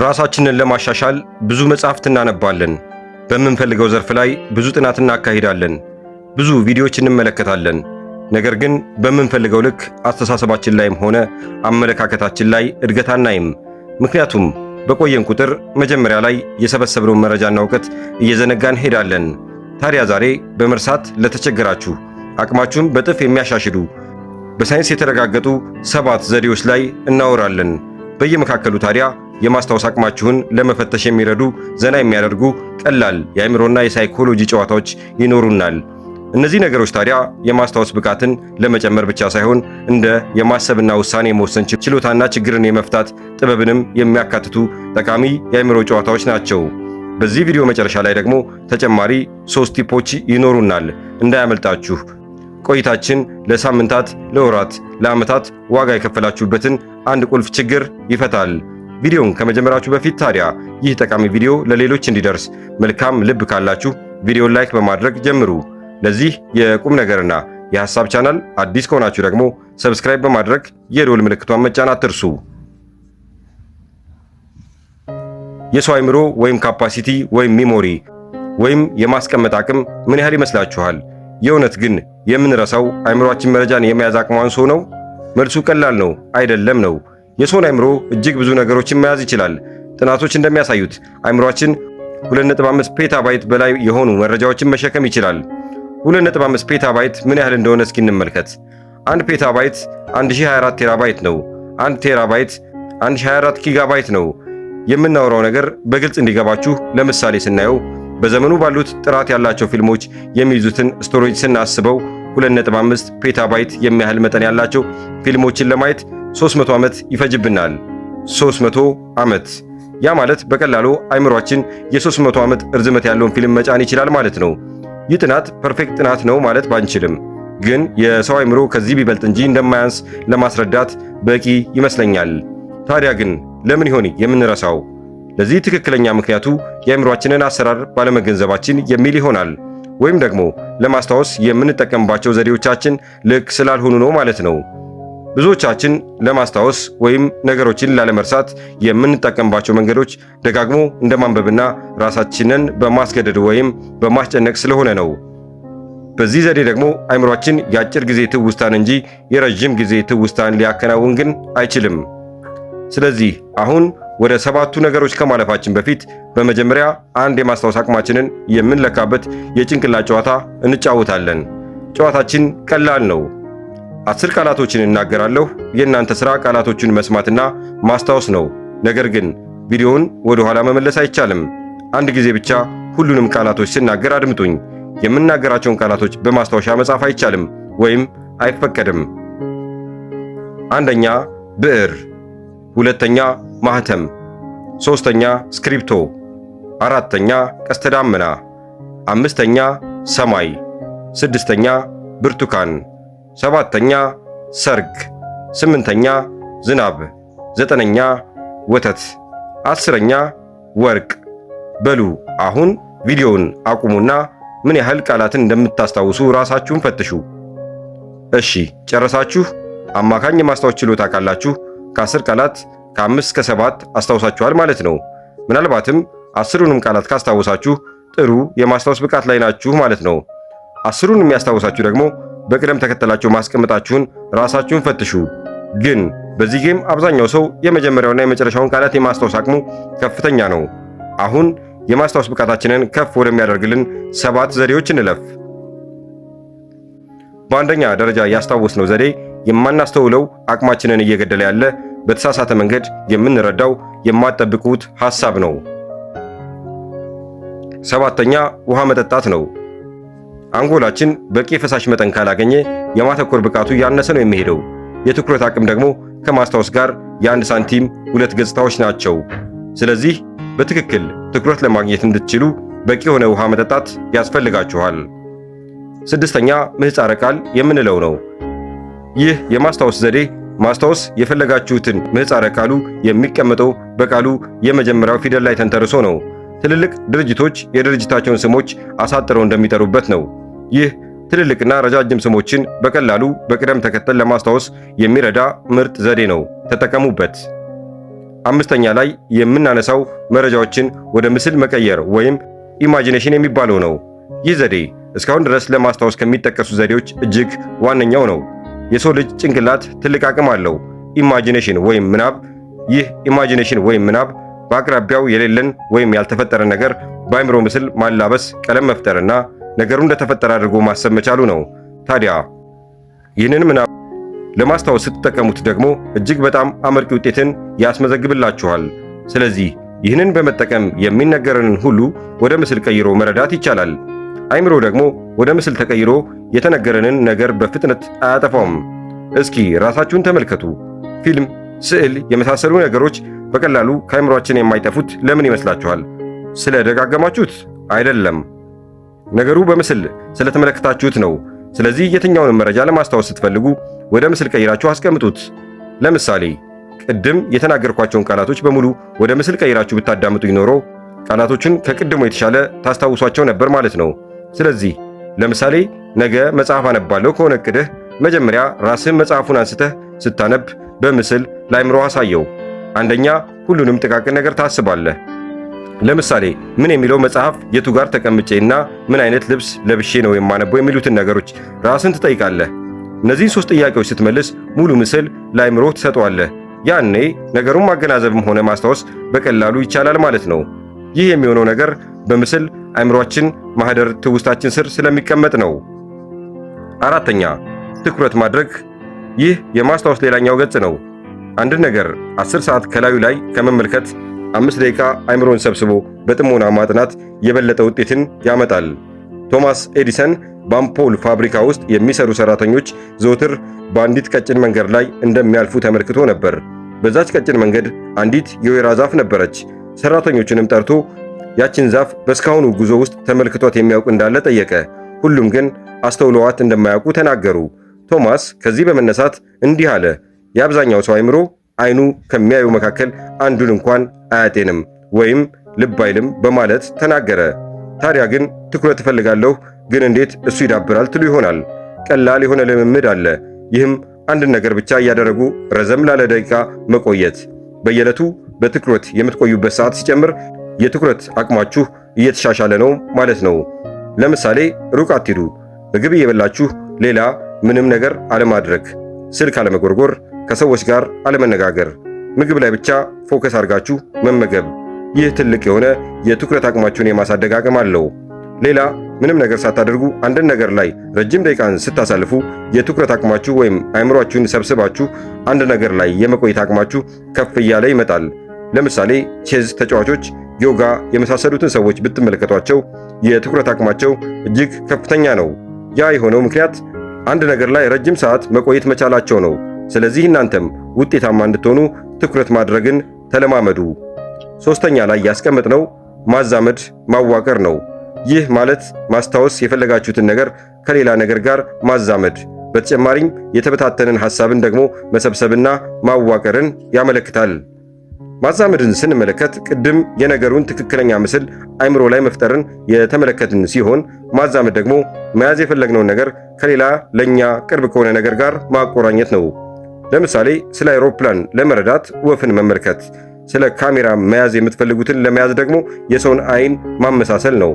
ራሳችንን ለማሻሻል ብዙ መጽሐፍት እናነባለን። በምንፈልገው ዘርፍ ላይ ብዙ ጥናት እናካሂዳለን። ብዙ ቪዲዮዎች እንመለከታለን። ነገር ግን በምንፈልገው ልክ አስተሳሰባችን ላይም ሆነ አመለካከታችን ላይ እድገት አናይም። ምክንያቱም በቆየን ቁጥር መጀመሪያ ላይ የሰበሰብነውን መረጃና እውቀት እየዘነጋን እንሄዳለን። ታዲያ ዛሬ በመርሳት ለተቸገራችሁ አቅማችሁን በጥፍ የሚያሻሽሉ በሳይንስ የተረጋገጡ 7 ዘዴዎች ላይ እናወራለን። በየመካከሉ ታዲያ የማስታወስ አቅማችሁን ለመፈተሽ የሚረዱ ዘና የሚያደርጉ ቀላል የአእምሮና የሳይኮሎጂ ጨዋታዎች ይኖሩናል። እነዚህ ነገሮች ታዲያ የማስታወስ ብቃትን ለመጨመር ብቻ ሳይሆን እንደ የማሰብና ውሳኔ የመወሰን ችሎታና ችግርን የመፍታት ጥበብንም የሚያካትቱ ጠቃሚ የአእምሮ ጨዋታዎች ናቸው። በዚህ ቪዲዮ መጨረሻ ላይ ደግሞ ተጨማሪ 3 ቲፖች ይኖሩናል። እንዳያመልጣችሁ። ቆይታችን ለሳምንታት፣ ለወራት፣ ለዓመታት ዋጋ የከፈላችሁበትን አንድ ቁልፍ ችግር ይፈታል። ቪዲዮን ከመጀመራችሁ በፊት ታዲያ ይህ ጠቃሚ ቪዲዮ ለሌሎች እንዲደርስ መልካም ልብ ካላችሁ ቪዲዮን ላይክ በማድረግ ጀምሩ። ለዚህ የቁም ነገርና የሐሳብ ቻናል አዲስ ከሆናችሁ ደግሞ ሰብስክራይብ በማድረግ የደወል ምልክቷን መጫን አትርሱ። የሰው አእምሮ ወይም ካፓሲቲ ወይም ሚሞሪ ወይም የማስቀመጥ አቅም ምን ያህል ይመስላችኋል? የእውነት ግን የምንረሳው አእምሮአችን መረጃን የመያዝ አቅሙ አንሶ ነው? መልሱ ቀላል ነው፣ አይደለም ነው። የሰውን አእምሮ እጅግ ብዙ ነገሮችን መያዝ ይችላል። ጥናቶች እንደሚያሳዩት አእምሮአችን 2.5 ፔታባይት በላይ የሆኑ መረጃዎችን መሸከም ይችላል። 2.5 ፔታባይት ምን ያህል እንደሆነ እስኪ እንመልከት። 1 ፔታባይት 1024 ቴራባይት ነው። 1 ቴራባይት 1024 ጊጋባይት ነው። የምናወራው ነገር በግልጽ እንዲገባችሁ ለምሳሌ ስናየው በዘመኑ ባሉት ጥራት ያላቸው ፊልሞች የሚይዙትን ስቶሬጅ ስናስበው 2.5 ፔታባይት የሚያህል መጠን ያላቸው ፊልሞችን ለማየት 300 ዓመት ይፈጅብናል። 300 ዓመት። ያ ማለት በቀላሉ አእምሮአችን የ300 ዓመት እርዝመት ያለውን ፊልም መጫን ይችላል ማለት ነው። ይህ ጥናት ፐርፌክት ጥናት ነው ማለት ባንችልም፣ ግን የሰው አእምሮ ከዚህ ቢበልጥ እንጂ እንደማያንስ ለማስረዳት በቂ ይመስለኛል። ታዲያ ግን ለምን ይሆን የምንረሳው? ለዚህ ትክክለኛ ምክንያቱ የአእምሮአችንን አሰራር ባለመገንዘባችን የሚል ይሆናል። ወይም ደግሞ ለማስታወስ የምንጠቀምባቸው ዘዴዎቻችን ልክ ስላልሆኑ ነው ማለት ነው። ብዙዎቻችን ለማስታወስ ወይም ነገሮችን ላለመርሳት የምንጠቀምባቸው መንገዶች ደጋግሞ እንደማንበብና ራሳችንን በማስገደድ ወይም በማስጨነቅ ስለሆነ ነው። በዚህ ዘዴ ደግሞ አእምሮአችን የአጭር ጊዜ ትውስታን እንጂ የረጅም ጊዜ ትውስታን ሊያከናውን ግን አይችልም። ስለዚህ አሁን ወደ 7ቱ ነገሮች ከማለፋችን በፊት በመጀመሪያ አንድ የማስታወስ አቅማችንን የምንለካበት የጭንቅላት ጨዋታ እንጫወታለን። ጨዋታችን ቀላል ነው። 10 ቃላቶችን እናገራለሁ። የእናንተ ሥራ ቃላቶቹን መስማትና ማስታወስ ነው። ነገር ግን ቪዲዮውን ወደ ኋላ መመለስ አይቻልም። አንድ ጊዜ ብቻ ሁሉንም ቃላቶች ስናገር አድምጡኝ። የምናገራቸውን ቃላቶች በማስታወሻ መጻፍ አይቻልም ወይም አይፈቀድም። አንደኛ ብዕር፣ ሁለተኛ ማህተም፣ ሶስተኛ ስክሪፕቶ፣ አራተኛ ቀስተ ደመና፣ አምስተኛ ሰማይ፣ ስድስተኛ ብርቱካን፣ ሰባተኛ ሰርግ፣ ስምንተኛ ዝናብ፣ ዘጠነኛ ወተት፣ 10ኛ ወርቅ። በሉ አሁን ቪዲዮውን አቁሙና ምን ያህል ቃላትን እንደምታስታውሱ ራሳችሁን ፈትሹ። እሺ ጨረሳችሁ? አማካኝ የማስታወስ ችሎታ ካላችሁ ከ10 ቃላት ከ5 እስከ 7 አስታውሳችኋል ማለት ነው። ምናልባትም 10ሩንም ቃላት ካስታወሳችሁ ጥሩ የማስታወስ ብቃት ላይ ናችሁ ማለት ነው። 10ሩን የሚያስታውሳችሁ ደግሞ በቅደም ተከተላቸው ማስቀመጣችሁን ራሳችሁን ፈትሹ። ግን በዚህ ጌም አብዛኛው ሰው የመጀመሪያውና የመጨረሻውን ቃላት የማስታወስ አቅሙ ከፍተኛ ነው። አሁን የማስታወስ ብቃታችንን ከፍ ወደሚያደርግልን 7 ዘዴዎች እንለፍ። በአንደኛ ደረጃ ያስታወስነው ዘዴ የማናስተውለው አቅማችንን እየገደለ ያለ በተሳሳተ መንገድ የምንረዳው የማትጠብቁት ሐሳብ ነው። 7ኛ ውሃ መጠጣት ነው። አንጎላችን በቂ የፈሳሽ መጠን ካላገኘ የማተኮር ብቃቱ ያነሰ ነው የሚሄደው። የትኩረት አቅም ደግሞ ከማስታወስ ጋር የአንድ ሳንቲም 2 ገጽታዎች ናቸው። ስለዚህ በትክክል ትኩረት ለማግኘት እንድትችሉ በቂ የሆነ ውሃ መጠጣት ያስፈልጋችኋል። 6ኛ ምህጻረ ቃል የምንለው ነው። ይህ የማስታወስ ዘዴ ማስታወስ የፈለጋችሁትን ምህጻረ ቃሉ የሚቀመጠው በቃሉ የመጀመሪያው ፊደል ላይ ተንተርሶ ነው። ትልልቅ ድርጅቶች የድርጅታቸውን ስሞች አሳጥረው እንደሚጠሩበት ነው። ይህ ትልልቅና ረጃጅም ስሞችን በቀላሉ በቅደም ተከተል ለማስታወስ የሚረዳ ምርጥ ዘዴ ነው። ተጠቀሙበት። አምስተኛ ላይ የምናነሳው መረጃዎችን ወደ ምስል መቀየር ወይም ኢማጂኔሽን የሚባለው ነው። ይህ ዘዴ እስካሁን ድረስ ለማስታወስ ከሚጠቀሱ ዘዴዎች እጅግ ዋነኛው ነው። የሰው ልጅ ጭንቅላት ትልቅ አቅም አለው። ኢማጂኔሽን ወይም ምናብ። ይህ ኢማጂኔሽን ወይም ምናብ በአቅራቢያው የሌለን ወይም ያልተፈጠረ ነገር በአይምሮ ምስል ማላበስ፣ ቀለም መፍጠርና ነገሩ እንደተፈጠረ አድርጎ ማሰብ መቻሉ ነው። ታዲያ ይህንን ምናብ ለማስታወስ ስትጠቀሙት ደግሞ እጅግ በጣም አመርቂ ውጤትን ያስመዘግብላችኋል። ስለዚህ ይህንን በመጠቀም የሚነገረንን ሁሉ ወደ ምስል ቀይሮ መረዳት ይቻላል። አይምሮ ደግሞ ወደ ምስል ተቀይሮ የተነገረንን ነገር በፍጥነት አያጠፋውም። እስኪ ራሳችሁን ተመልከቱ። ፊልም፣ ስዕል የመሳሰሉ ነገሮች በቀላሉ ከአይምሮአችን የማይጠፉት ለምን ይመስላችኋል? ስለደጋገማችሁት አይደለም። ነገሩ በምስል ስለተመለከታችሁት ነው። ስለዚህ የትኛውንም መረጃ ለማስታወስ ስትፈልጉ ወደ ምስል ቀይራችሁ አስቀምጡት። ለምሳሌ ቅድም የተናገርኳቸውን ቃላቶች በሙሉ ወደ ምስል ቀይራችሁ ብታዳምጡኝ ኖሮ ቃላቶቹን ከቅድሞ የተሻለ ታስታውሷቸው ነበር ማለት ነው። ስለዚህ ለምሳሌ ነገ መጽሐፍ አነባለሁ ከሆነ እቅድህ መጀመሪያ ራስህን መጽሐፉን አንስተህ ስታነብ በምስል ለአይምሮህ አሳየው። አንደኛ ሁሉንም ጥቃቅን ነገር ታስባለህ። ለምሳሌ ምን የሚለው መጽሐፍ የቱ ጋር ተቀምጬና ምን አይነት ልብስ ለብሼ ነው የማነበው የሚሉትን ነገሮች ራስን ትጠይቃለህ። እነዚህን 3 ጥያቄዎች ስትመልስ ሙሉ ምስል ለአይምሮህ ትሰጠዋለህ። ያኔ ነገሩን ማገናዘብም ሆነ ማስታወስ በቀላሉ ይቻላል ማለት ነው። ይህ የሚሆነው ነገር በምስል አይምሮአችን ማህደር ትውስታችን ስር ስለሚቀመጥ ነው። አራተኛ ትኩረት ማድረግ። ይህ የማስታወስ ሌላኛው ገጽ ነው። አንድ ነገር 10 ሰዓት ከላዩ ላይ ከመመልከት 5 ደቂቃ አይምሮን ሰብስቦ በጥሞና ማጥናት የበለጠ ውጤትን ያመጣል። ቶማስ ኤዲሰን በአምፖል ፋብሪካ ውስጥ የሚሰሩ ሰራተኞች ዘወትር በአንዲት ቀጭን መንገድ ላይ እንደሚያልፉ ተመልክቶ ነበር። በዛች ቀጭን መንገድ አንዲት የወይራ ዛፍ ነበረች። ሰራተኞቹንም ጠርቶ ያችን ዛፍ በእስካሁኑ ጉዞ ውስጥ ተመልክቷት የሚያውቅ እንዳለ ጠየቀ። ሁሉም ግን አስተውለዋት እንደማያውቁ ተናገሩ። ቶማስ ከዚህ በመነሳት እንዲህ አለ፣ የአብዛኛው ሰው አይምሮ አይኑ ከሚያዩ መካከል አንዱን እንኳን አያጤንም ወይም ልብ አይልም በማለት ተናገረ። ታዲያ ግን ትኩረት እፈልጋለሁ፣ ግን እንዴት እሱ ይዳብራል ትሉ ይሆናል። ቀላል የሆነ ልምምድ አለ። ይህም አንድን ነገር ብቻ እያደረጉ ረዘም ላለ ደቂቃ መቆየት። በየዕለቱ በትኩረት የምትቆዩበት ሰዓት ሲጨምር የትኩረት አቅማችሁ እየተሻሻለ ነው ማለት ነው። ለምሳሌ ሩቅ አትሂዱ። ምግብ እየበላችሁ ሌላ ምንም ነገር አለማድረግ፣ ስልክ አለመጎርጎር፣ ከሰዎች ጋር አለመነጋገር፣ ምግብ ላይ ብቻ ፎከስ አድርጋችሁ መመገብ። ይህ ትልቅ የሆነ የትኩረት አቅማችሁን የማሳደግ አቅም አለው። ሌላ ምንም ነገር ሳታደርጉ አንድን ነገር ላይ ረጅም ደቂቃን ስታሳልፉ የትኩረት አቅማችሁ ወይም አይምሮአችሁን ሰብስባችሁ አንድ ነገር ላይ የመቆየት አቅማችሁ ከፍ እያለ ይመጣል። ለምሳሌ ቼዝ ተጫዋቾች፣ ዮጋ የመሳሰሉትን ሰዎች ብትመለከቷቸው የትኩረት አቅማቸው እጅግ ከፍተኛ ነው። ያ የሆነው ምክንያት አንድ ነገር ላይ ረጅም ሰዓት መቆየት መቻላቸው ነው። ስለዚህ እናንተም ውጤታማ እንድትሆኑ ትኩረት ማድረግን ተለማመዱ። 3ኛ ላይ ያስቀመጥነው ማዛመድ ማዋቀር ነው። ይህ ማለት ማስታወስ የፈለጋችሁትን ነገር ከሌላ ነገር ጋር ማዛመድ፣ በተጨማሪም የተበታተነን ሐሳብን ደግሞ መሰብሰብና ማዋቀርን ያመለክታል። ማዛመድን ስንመለከት ቅድም የነገሩን ትክክለኛ ምስል አይምሮ ላይ መፍጠርን የተመለከትን ሲሆን ማዛመድ ደግሞ መያዝ የፈለግነውን ነገር ከሌላ ለኛ ቅርብ ከሆነ ነገር ጋር ማቆራኘት ነው። ለምሳሌ ስለ አውሮፕላን ለመረዳት ወፍን መመልከት፣ ስለ ካሜራ መያዝ የምትፈልጉትን ለመያዝ ደግሞ የሰውን አይን ማመሳሰል ነው።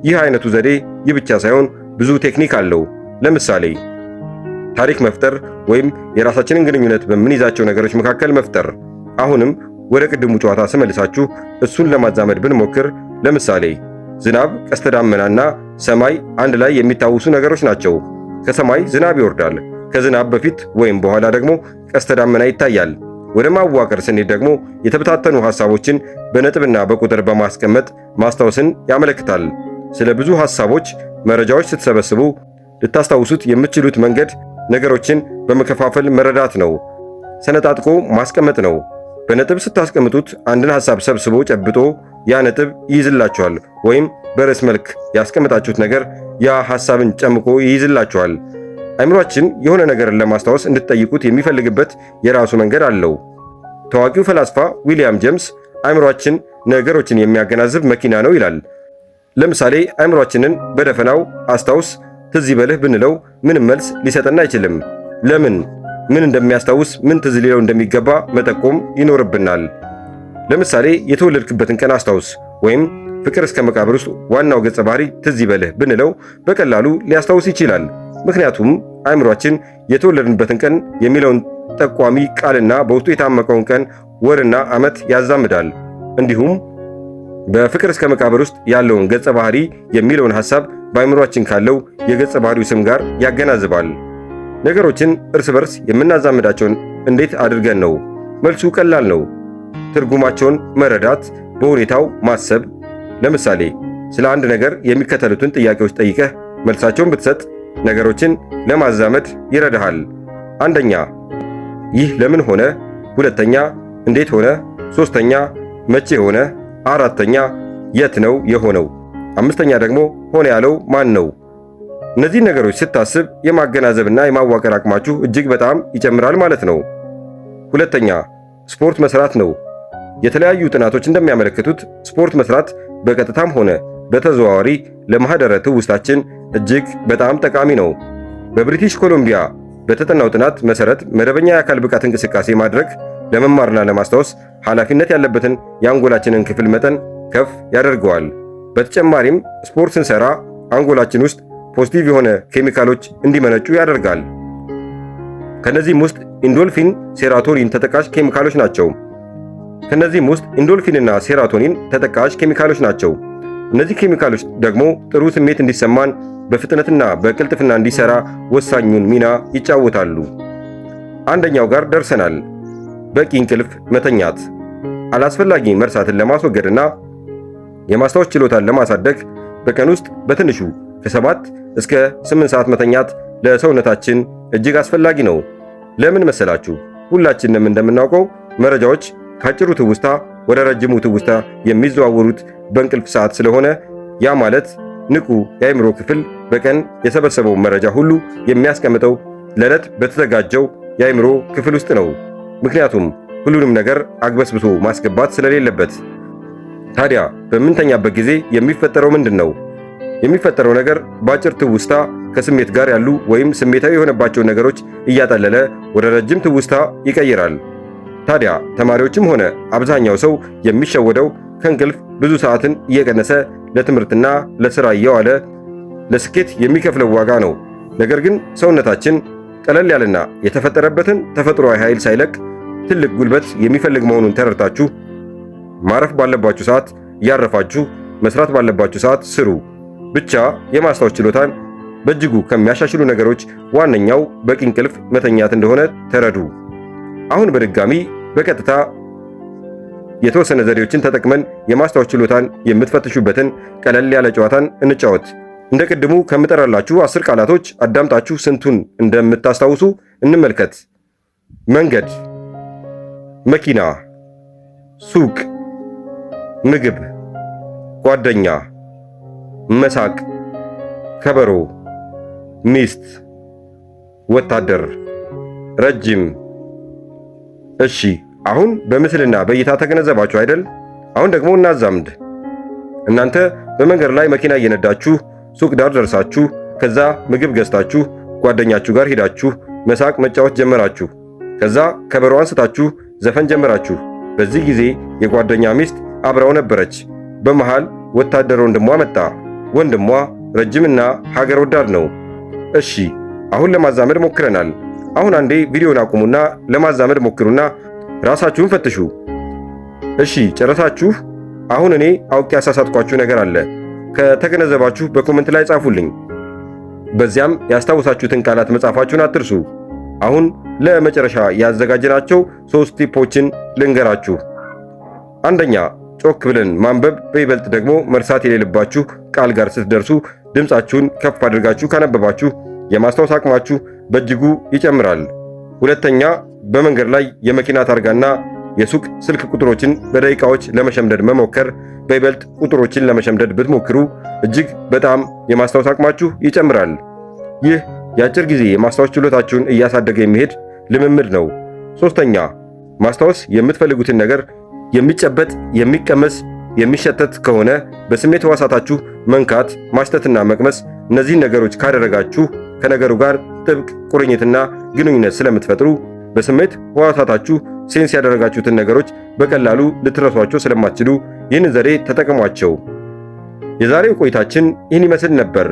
ይህ አይነቱ ዘዴ ይህ ብቻ ሳይሆን ብዙ ቴክኒክ አለው። ለምሳሌ ታሪክ መፍጠር ወይም የራሳችንን ግንኙነት በምንይዛቸው ነገሮች መካከል መፍጠር። አሁንም ወደ ቅድሙ ጨዋታ ስመልሳችሁ እሱን ለማዛመድ ብንሞክር፣ ለምሳሌ ዝናብ፣ ቀስተ ደመናና ሰማይ አንድ ላይ የሚታወሱ ነገሮች ናቸው። ከሰማይ ዝናብ ይወርዳል። ከዝናብ በፊት ወይም በኋላ ደግሞ ቀስተ ደመና ይታያል። ወደ ማዋቀር ስንሄድ ደግሞ የተበታተኑ ሐሳቦችን በነጥብና በቁጥር በማስቀመጥ ማስታወስን ያመለክታል። ስለ ብዙ ሐሳቦች መረጃዎች ስትሰበስቡ ልታስታውሱት የምትችሉት መንገድ ነገሮችን በመከፋፈል መረዳት ነው። ሰነጣጥቆ ማስቀመጥ ነው። በነጥብ ስታስቀምጡት አንድን ሐሳብ ሰብስቦ ጨብጦ ያ ነጥብ ይይዝላችኋል፣ ወይም በርዕስ መልክ ያስቀመጣችሁት ነገር ያ ሐሳብን ጨምቆ ይይዝላችኋል። አይምሮአችን የሆነ ነገርን ለማስታወስ እንድትጠይቁት የሚፈልግበት የራሱ መንገድ አለው። ታዋቂው ፈላስፋ ዊሊያም ጄምስ አይምሮአችን ነገሮችን የሚያገናዝብ መኪና ነው ይላል። ለምሳሌ አይምሮአችንን በደፈናው አስታውስ፣ ትዝ ይበልህ ብንለው ምንም መልስ ሊሰጠን አይችልም። ለምን? ምን እንደሚያስታውስ፣ ምን ትዝ ሊለው እንደሚገባ መጠቆም ይኖርብናል። ለምሳሌ የተወለድክበትን ቀን አስታውስ ወይም ፍቅር እስከ መቃብር ውስጥ ዋናው ገጸ ባህሪ ትዝ ይበልህ ብንለው በቀላሉ ሊያስታውስ ይችላል። ምክንያቱም አእምሯችን የተወለድንበትን ቀን የሚለውን ጠቋሚ ቃልና በውስጡ የታመቀውን ቀን፣ ወርና ዓመት ያዛምዳል። እንዲሁም በፍቅር እስከ መቃብር ውስጥ ያለውን ገጸ ባህሪ የሚለውን ሐሳብ በአእምሯችን ካለው የገጸ ባህሪው ስም ጋር ያገናዝባል። ነገሮችን እርስ በርስ የምናዛምዳቸውን እንዴት አድርገን ነው? መልሱ ቀላል ነው። ትርጉማቸውን መረዳት፣ በሁኔታው ማሰብ። ለምሳሌ ስለ አንድ ነገር የሚከተሉትን ጥያቄዎች ጠይቀህ መልሳቸውን ብትሰጥ ነገሮችን ለማዛመድ ይረዳሃል። አንደኛ፣ ይህ ለምን ሆነ? ሁለተኛ፣ እንዴት ሆነ? ሶስተኛ፣ መቼ ሆነ? አራተኛ፣ የት ነው የሆነው? አምስተኛ ደግሞ ሆነ ያለው ማን ነው? እነዚህን ነገሮች ስታስብ የማገናዘብና የማዋቀር አቅማችሁ እጅግ በጣም ይጨምራል ማለት ነው። ሁለተኛ፣ ስፖርት መስራት ነው። የተለያዩ ጥናቶች እንደሚያመለክቱት ስፖርት መስራት በቀጥታም ሆነ በተዘዋዋሪ ለማህደረ ትውስታችን እጅግ በጣም ጠቃሚ ነው። በብሪቲሽ ኮሎምቢያ በተጠናው ጥናት መሰረት መደበኛ የአካል ብቃት እንቅስቃሴ ማድረግ ለመማርና ለማስታወስ ኃላፊነት ያለበትን የአንጎላችንን ክፍል መጠን ከፍ ያደርገዋል። በተጨማሪም ስፖርት ስንሰራ አንጎላችን ውስጥ ፖዚቲቭ የሆነ ኬሚካሎች እንዲመነጩ ያደርጋል። ከነዚህም ውስጥ ኢንዶልፊን፣ ሴራቶኒን ተጠቃሽ ኬሚካሎች ናቸው። ተጠቃሽ ኬሚካሎች ናቸው። እነዚህ ኬሚካሎች ደግሞ ጥሩ ስሜት እንዲሰማን በፍጥነትና በቅልጥፍና እንዲሰራ ወሳኙን ሚና ይጫወታሉ። አንደኛው ጋር ደርሰናል። በቂ እንቅልፍ መተኛት። አላስፈላጊ መርሳትን ለማስወገድና የማስታወስ ችሎታን ለማሳደግ በቀን ውስጥ በትንሹ ከ7 እስከ 8 ሰዓት መተኛት ለሰውነታችን እጅግ አስፈላጊ ነው። ለምን መሰላችሁ? ሁላችንም እንደምናውቀው መረጃዎች ከአጭሩ ትውስታ ወደ ረጅሙ ትውስታ የሚዘዋወሩት በእንቅልፍ ሰዓት ስለሆነ ያ ማለት ንቁ የአእምሮ ክፍል በቀን የሰበሰበው መረጃ ሁሉ የሚያስቀምጠው ለዕለት በተዘጋጀው የአእምሮ ክፍል ውስጥ ነው። ምክንያቱም ሁሉንም ነገር አግበስብሶ ማስገባት ስለሌለበት። ታዲያ በምንተኛበት ጊዜ የሚፈጠረው ምንድን ነው? የሚፈጠረው ነገር በአጭር ትውስታ ከስሜት ጋር ያሉ ወይም ስሜታዊ የሆነባቸውን ነገሮች እያጠለለ ወደ ረጅም ትውስታ ይቀይራል። ታዲያ ተማሪዎችም ሆነ አብዛኛው ሰው የሚሸወደው ከእንቅልፍ ብዙ ሰዓትን እየቀነሰ ለትምህርትና ለሥራ እየዋለ ለስኬት የሚከፍለው ዋጋ ነው። ነገር ግን ሰውነታችን ቀለል ያለና የተፈጠረበትን ተፈጥሯዊ ኃይል ሳይለቅ ትልቅ ጉልበት የሚፈልግ መሆኑን ተረድታችሁ ማረፍ ባለባችሁ ሰዓት እያረፋችሁ መስራት ባለባችሁ ሰዓት ስሩ። ብቻ የማስታወስ ችሎታን በእጅጉ ከሚያሻሽሉ ነገሮች ዋነኛው በቂ እንቅልፍ መተኛት እንደሆነ ተረዱ። አሁን በድጋሚ በቀጥታ የተወሰነ ዘዴዎችን ተጠቅመን የማስታወስ ችሎታን የምትፈትሹበትን ቀለል ያለ ጨዋታን እንጫወት። እንደ ቅድሙ ከምጠራላችሁ 10 ቃላቶች አዳምጣችሁ ስንቱን እንደምታስታውሱ እንመልከት። መንገድ፣ መኪና፣ ሱቅ፣ ምግብ፣ ጓደኛ፣ መሳቅ፣ ከበሮ፣ ሚስት፣ ወታደር፣ ረጅም። እሺ አሁን በምስልና በእይታ ተገነዘባችሁ አይደል? አሁን ደግሞ እናዛምድ። እናንተ በመንገድ ላይ መኪና እየነዳችሁ ሱቅ ዳር ደርሳችሁ ከዛ ምግብ ገዝታችሁ ጓደኛችሁ ጋር ሄዳችሁ መሳቅ መጫወት ጀመራችሁ። ከዛ ከበሮ አንስታችሁ ዘፈን ጀመራችሁ። በዚህ ጊዜ የጓደኛ ሚስት አብራው ነበረች። በመሃል ወታደር ወንድሟ መጣ። ወንድሟ ረጅምና ሀገር ወዳድ ነው። እሺ አሁን ለማዛመድ ሞክረናል። አሁን አንዴ ቪዲዮን አቁሙና ለማዛመድ ሞክሩና ራሳችሁን ፈትሹ። እሺ ጨረሳችሁ? አሁን እኔ አውቄ ያሳሳትኳችሁ ነገር አለ። ከተገነዘባችሁ በኮሜንት ላይ ጻፉልኝ። በዚያም ያስታውሳችሁትን ቃላት መጻፋችሁን አትርሱ። አሁን ለመጨረሻ ያዘጋጀናቸው 3 ቲፖችን ልንገራችሁ። አንደኛ፣ ጮክ ብለን ማንበብ፣ በይበልጥ ደግሞ መርሳት የሌለባችሁ ቃል ጋር ስትደርሱ ድምፃችሁን ከፍ አድርጋችሁ ካነበባችሁ የማስታወስ አቅማችሁ በእጅጉ ይጨምራል። ሁለተኛ፣ በመንገድ ላይ የመኪና ታርጋና የሱቅ ስልክ ቁጥሮችን በደቂቃዎች ለመሸምደድ መሞከር። በይበልጥ ቁጥሮችን ለመሸምደድ ብትሞክሩ እጅግ በጣም የማስታወስ አቅማችሁ ይጨምራል። ይህ የአጭር ጊዜ የማስታወስ ችሎታችሁን እያሳደገ የሚሄድ ልምምድ ነው። ሶስተኛ፣ ማስታወስ የምትፈልጉትን ነገር የሚጨበጥ፣ የሚቀመስ፣ የሚሸተት ከሆነ በስሜት ሕዋሳታችሁ መንካት፣ ማሽተትና መቅመስ እነዚህን ነገሮች ካደረጋችሁ ከነገሩ ጋር ጥብቅ ቁርኝትና ግንኙነት ስለምትፈጥሩ በስሜት ሕዋሳታችሁ ሴንስ ያደረጋችሁትን ነገሮች በቀላሉ ልትረሷቸው ስለማትችሉ ይህን ዘዴ ተጠቀሟቸው። የዛሬው ቆይታችን ይህን ይመስል ነበር።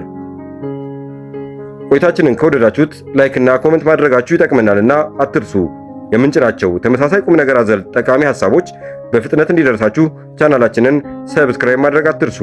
ቆይታችንን ከወደዳችሁት ላይክ እና ኮሜንት ማድረጋችሁ ይጠቅመናልና አትርሱ። የምንጭናቸው ተመሳሳይ ቁም ነገር አዘል ጠቃሚ ሐሳቦች በፍጥነት እንዲደርሳችሁ ቻናላችንን ሰብስክራይብ ማድረግ አትርሱ።